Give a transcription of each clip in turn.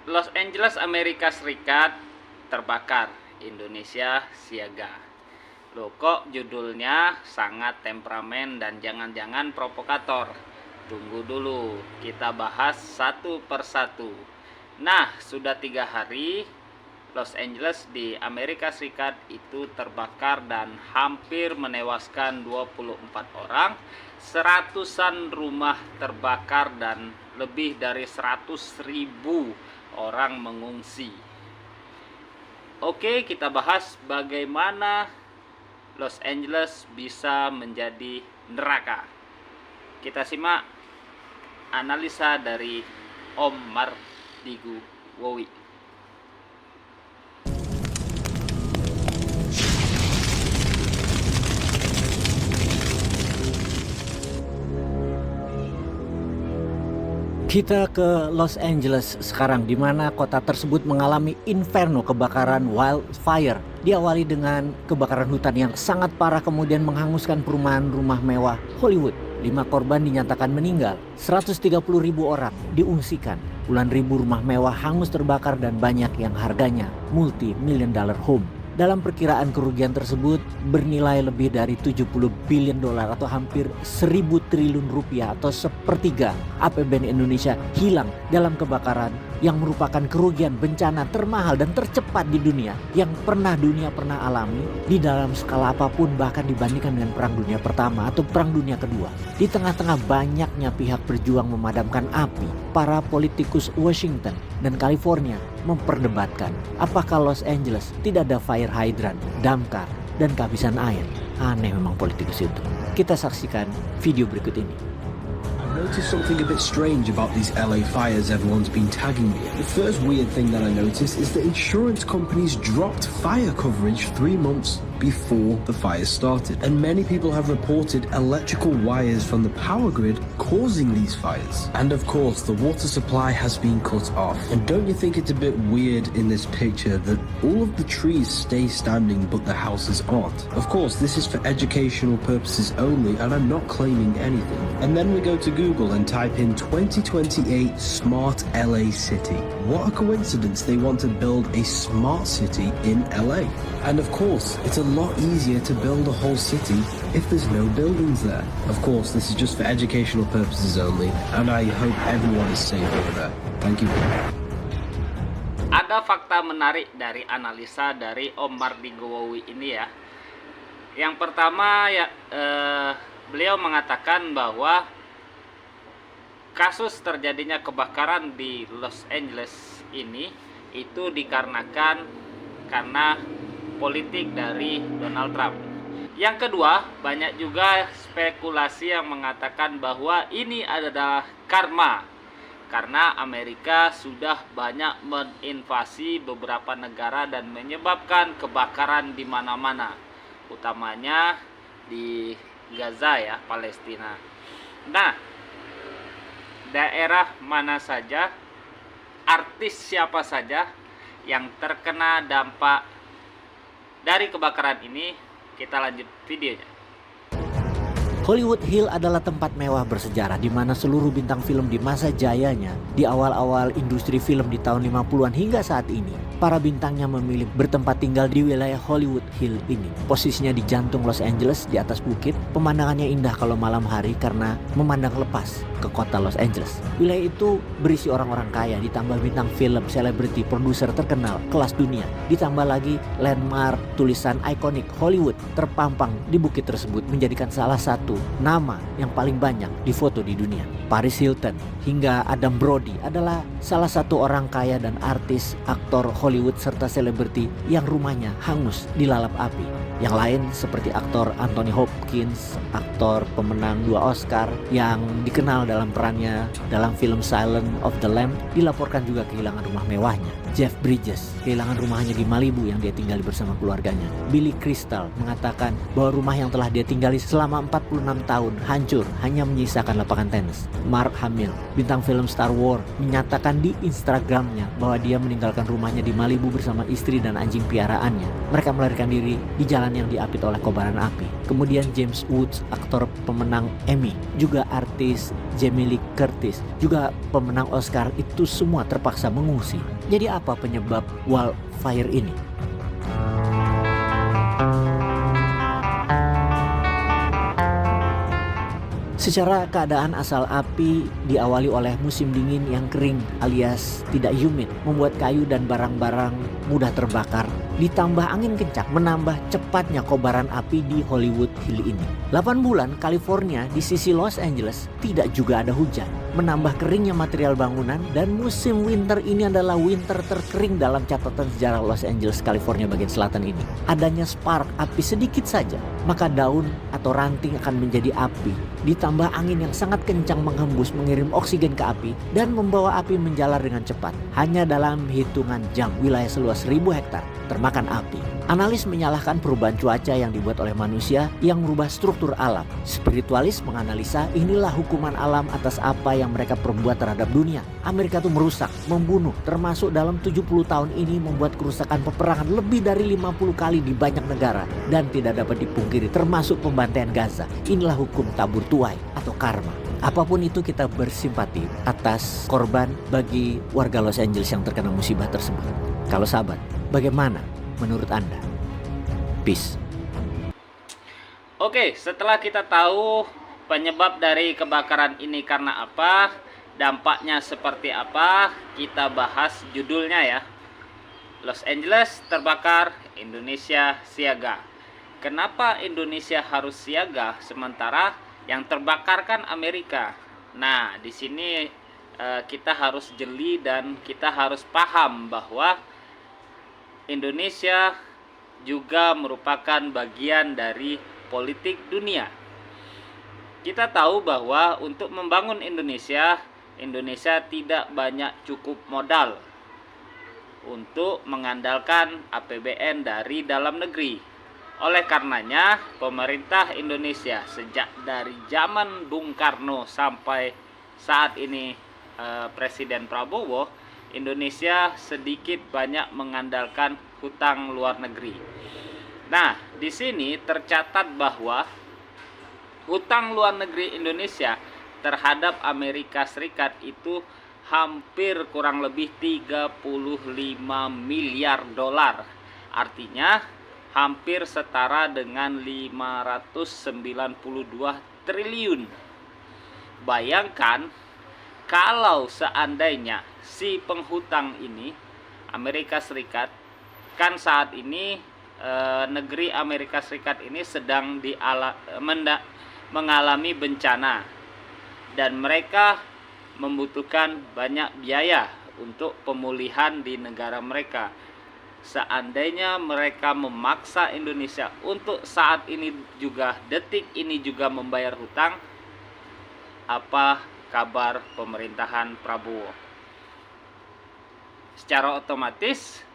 Los Angeles, Amerika Serikat terbakar, Indonesia siaga. Loh, kok judulnya sangat temperamen dan jangan-jangan provokator? Tunggu dulu, kita bahas satu persatu. Nah, sudah 3 hari Los Angeles di Amerika Serikat itu terbakar dan hampir menewaskan 24 orang, seratusan rumah terbakar dan lebih dari 100.000 orang mengungsi. Oke, kita bahas bagaimana Los Angeles bisa menjadi neraka. Kita simak analisa dari Om Mardigu Wowi. Kita ke Los Angeles sekarang, di mana kota tersebut mengalami inferno kebakaran wildfire. Diawali dengan kebakaran hutan yang sangat parah, kemudian menghanguskan perumahan rumah mewah Hollywood. 5 korban dinyatakan meninggal, 130.000 orang diungsikan. Puluhan ribu rumah mewah hangus terbakar dan banyak yang harganya multi-million dollar home. Dalam perkiraan kerugian tersebut bernilai lebih dari 70 billion dolar atau hampir 1.000 triliun rupiah atau sepertiga APBN Indonesia hilang dalam kebakaran yang merupakan kerugian bencana termahal dan tercepat di dunia yang dunia pernah alami di dalam skala apapun, bahkan dibandingkan dengan Perang Dunia Pertama atau Perang Dunia Kedua. Di tengah-tengah banyaknya pihak berjuang memadamkan api, para politikus Washington dan California memperdebatkan apakah Los Angeles tidak ada fire hydrant, damkar, dan kehabisan air. Aneh memang politikus itu. Kita saksikan video berikut ini. I've noticed something a bit strange about these LA fires everyone's been tagging me. The first weird thing that I noticed is that insurance companies dropped fire coverage 3 months before the fire started. And many people have reported electrical wires from the power grid causing these fires. And of course, the water supply has been cut off. And don't you think it's a bit weird in this picture that all of the trees stay standing but the houses aren't? Of course, this is for educational purposes only, and I'm not claiming anything. And then we go to Google and type in 2028 Smart LA City. What a coincidence, they want to build a smart city in LA. And of course, it's a lot easier to build a whole city if there's no buildings there. Of course, this is just for educational purposes only, and I hope everyone is safe over there. Thank you. Ada fakta menarik dari analisa dari Om Mardigu Wowi ini ya. Yang pertama ya, beliau mengatakan bahwa kasus terjadinya kebakaran di Los Angeles ini itu dikarenakan karena politik dari Donald Trump. Yang kedua, banyak juga spekulasi yang mengatakan bahwa ini adalah karma, karena Amerika sudah banyak menginvasi beberapa negara dan menyebabkan kebakaran di mana-mana, utamanya di Gaza ya, Palestina. Nah, daerah mana saja, artis siapa saja yang terkena dampak dari kebakaran ini, kita lanjut videonya. Hollywood Hill adalah tempat mewah bersejarah di mana seluruh bintang film di masa jayanya, di awal-awal industri film di tahun 50-an hingga saat ini, para bintangnya memilih bertempat tinggal di wilayah Hollywood Hill ini. Posisinya di jantung Los Angeles, di atas bukit. Pemandangannya indah kalau malam hari karena memandang lepas ke kota Los Angeles. Wilayah itu berisi orang-orang kaya, ditambah bintang film, selebriti, produser terkenal kelas dunia. Ditambah lagi landmark tulisan ikonik Hollywood terpampang di bukit tersebut, menjadikan salah satu nama yang paling banyak difoto di dunia. Paris Hilton hingga Adam Brody adalah salah satu orang kaya dan artis, aktor Hollywood serta selebriti yang rumahnya hangus dilalap api. Yang lain seperti aktor Anthony Hopkins, aktor pemenang 2 Oscar yang dikenal dalam perannya dalam film Silence of the Lambs, dilaporkan juga kehilangan rumah mewahnya. Jeff Bridges kehilangan rumahnya di Malibu yang dia tinggali bersama keluarganya. Billy Crystal mengatakan bahwa rumah yang telah dia tinggali selama 46 tahun hancur, hanya menyisakan lapangan tenis. Mark Hamill, bintang film Star Wars, menyatakan di Instagramnya bahwa dia meninggalkan rumahnya di Malibu bersama istri dan anjing piaraannya. Mereka melarikan diri di jalan yang diapit oleh kobaran api. Kemudian James Woods, aktor pemenang Emmy, juga artis Jamie Lee Curtis, juga pemenang Oscar, itu semua terpaksa mengungsi. Jadi apa penyebab wildfire ini? Secara keadaan asal api diawali oleh musim dingin yang kering alias tidak humid, membuat kayu dan barang-barang mudah terbakar. Ditambah angin kencang menambah cepatnya kobaran api di Hollywood Hill ini. 8 bulan California di sisi Los Angeles tidak juga ada hujan, menambah keringnya material bangunan, dan musim winter ini adalah winter terkering dalam catatan sejarah Los Angeles, California bagian selatan ini. Adanya spark api sedikit saja, maka daun atau ranting akan menjadi api. Ditambah angin yang sangat kencang menghembus mengirim oksigen ke api dan membawa api menjalar dengan cepat. Hanya dalam hitungan jam wilayah seluas 1000 hektar termakan api. Analis menyalahkan perubahan cuaca yang dibuat oleh manusia yang merubah struktur alam. Spiritualis menganalisa inilah hukuman alam atas apa yang mereka perbuat terhadap dunia. Amerika itu merusak, membunuh, termasuk dalam 70 tahun ini membuat kerusakan peperangan lebih dari 50 kali di banyak negara. Dan tidak dapat dipungkiri termasuk pembantaian Gaza. Inilah hukum tabur tuai atau karma. Apapun itu, kita bersimpati atas korban bagi warga Los Angeles yang terkena musibah tersebut. Kalau sahabat, bagaimana menurut Anda? Peace. Oke, setelah kita tahu penyebab dari kebakaran ini karena apa, dampaknya seperti apa, kita bahas judulnya ya. Los Angeles terbakar, Indonesia siaga. Kenapa Indonesia harus siaga sementara yang terbakar kan Amerika? Nah, di sini kita harus jeli dan kita harus paham bahwa Indonesia juga merupakan bagian dari politik dunia. Kita tahu bahwa untuk membangun Indonesia tidak banyak cukup modal untuk mengandalkan APBN dari dalam negeri. Oleh karenanya, pemerintah Indonesia sejak dari zaman Bung Karno sampai saat ini Presiden Prabowo, Indonesia sedikit banyak mengandalkan hutang luar negeri. Nah, di sini tercatat bahwa hutang luar negeri Indonesia terhadap Amerika Serikat itu hampir kurang lebih 35 miliar dolar. Artinya hampir setara dengan 592 triliun. Bayangkan kalau seandainya si penghutang ini Amerika Serikat, kan saat ini negeri Amerika Serikat ini sedang mengalami bencana dan mereka membutuhkan banyak biaya untuk pemulihan di negara mereka. Seandainya mereka memaksa Indonesia untuk saat ini juga, detik ini juga membayar hutang, apa kabar pemerintahan Prabowo? Secara otomatis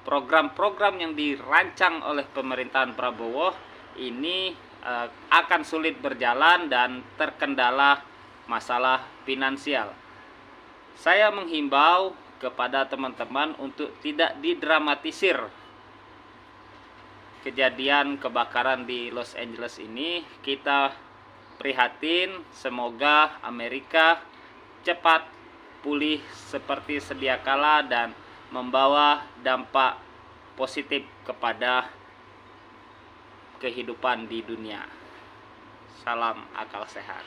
program-program yang dirancang oleh pemerintahan Prabowo ini akan sulit berjalan dan terkendala masalah finansial. Saya menghimbau kepada teman-teman untuk tidak didramatisir kejadian kebakaran di Los Angeles ini. Kita prihatin, semoga Amerika cepat pulih seperti sedia kala dan membawa dampak positif kepada kehidupan di dunia. Salam akal sehat.